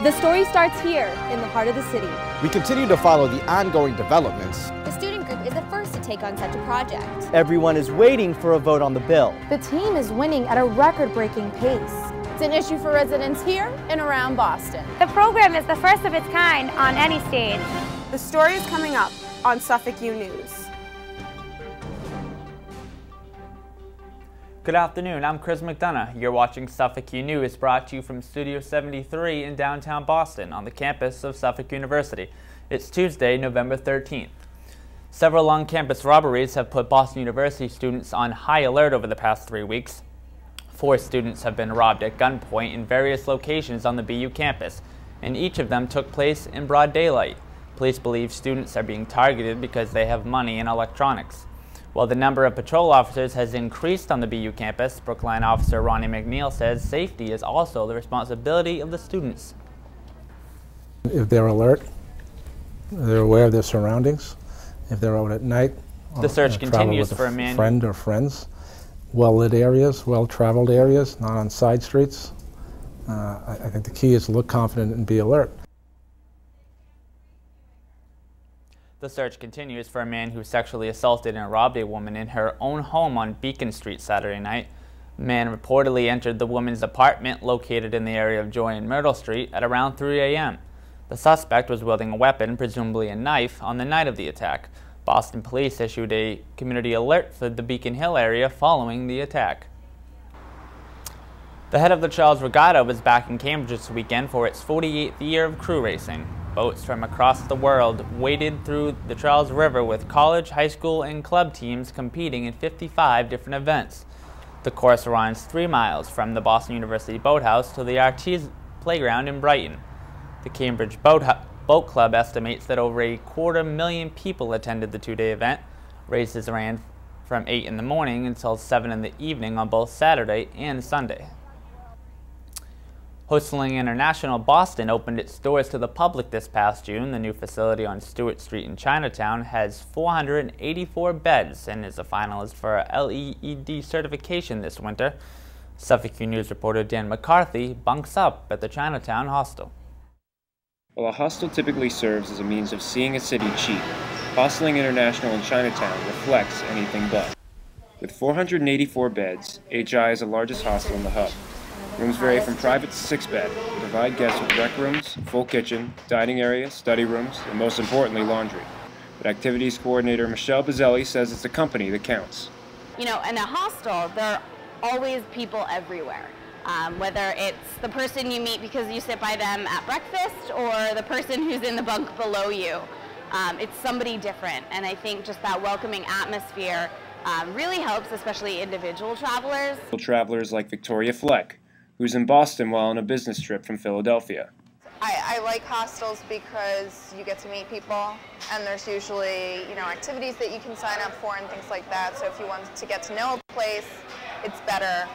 The story starts here in the heart of the city. We continue to follow the ongoing developments. The student group is the first to take on such a project. Everyone is waiting for a vote on the bill. The team is winning at a record-breaking pace. It's an issue for residents here and around Boston. The program is the first of its kind on any stage. The story is coming up on Suffolk U News. Good afternoon, I'm Chris McDonough. You're watching Suffolk U News, brought to you from Studio 73 in downtown Boston on the campus of Suffolk University. It's Tuesday, November 13th. Several on-campus robberies have put Boston University students on high alert over the past 3 weeks. 4 students have been robbed at gunpoint in various locations on the BU campus, and each of them took place in broad daylight. Police believe students are being targeted because they have money and electronics. While the number of patrol officers has increased on the BU campus, Brookline officer Ronnie McNeil says safety is also the responsibility of the students. If they're alert, they're aware of their surroundings, if they're out at night, the search continues for a man, friend or friends, well-lit areas, well-traveled areas, not on side streets. I think the key is to look confident and be alert. The search continues for a man who sexually assaulted and robbed a woman in her own home on Beacon Street Saturday night. The man reportedly entered the woman's apartment located in the area of Joy and Myrtle Street at around 3 a.m. The suspect was wielding a weapon, presumably a knife, on the night of the attack. Boston police issued a community alert for the Beacon Hill area following the attack. The head of the Charles Regatta was back in Cambridge this weekend for its 48th year of crew racing. Boats from across the world waded through the Charles River with college, high school, and club teams competing in 55 different events. The course runs 3 miles from the Boston University Boathouse to the Artes Playground in Brighton. The Cambridge Boat Club estimates that over 250,000 people attended the 2-day event. Races ran from 8 in the morning until 7 in the evening on both Saturday and Sunday. Hoestling International Boston opened its doors to the public this past June. The new facility on Stewart Street in Chinatown has 484 beds and is a finalist for a LEED certification this winter. Suffolk U News reporter Dan McCarthy bunks up at the Chinatown hostel. While a hostel typically serves as a means of seeing a city cheap, Hoestling International in Chinatown reflects anything but. With 484 beds, HI is the largest hostel in the hub. Rooms vary from private to 6-bed and provide guests with rec rooms, full kitchen, dining area, study rooms, and most importantly, laundry. But activities coordinator Michelle Bazzelli says it's the company that counts. You know, in a hostel, there are always people everywhere. Whether it's the person you meet because you sit by them at breakfast or the person who's in the bunk below you. It's somebody different, and I think just that welcoming atmosphere really helps, especially individual travelers. Travelers like Victoria Fleck, who's in Boston while on a business trip from Philadelphia. I like hostels because you get to meet people, and there's usually, activities that you can sign up for and things like that. So if you want to get to know a place, it's better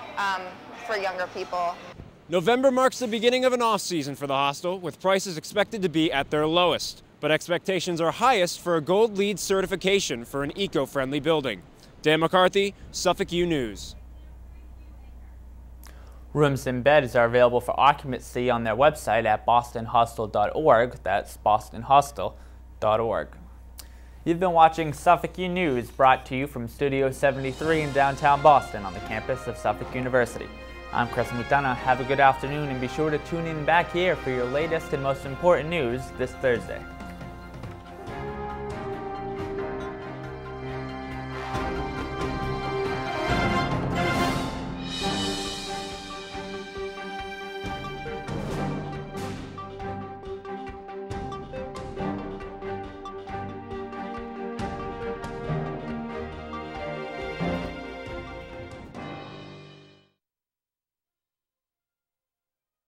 for younger people. November marks the beginning of an off-season for the hostel, with prices expected to be at their lowest. But expectations are highest for a Gold LEED certification for an eco-friendly building. Dan McCarthy, Suffolk U News. Rooms and beds are available for occupancy on their website at bostonhostel.org. That's bostonhostel.org. You've been watching Suffolk U News, brought to you from Studio 73 in downtown Boston on the campus of Suffolk University. I'm Chris McDonough. Have a good afternoon, and be sure to tune in back here for your latest and most important news this Thursday.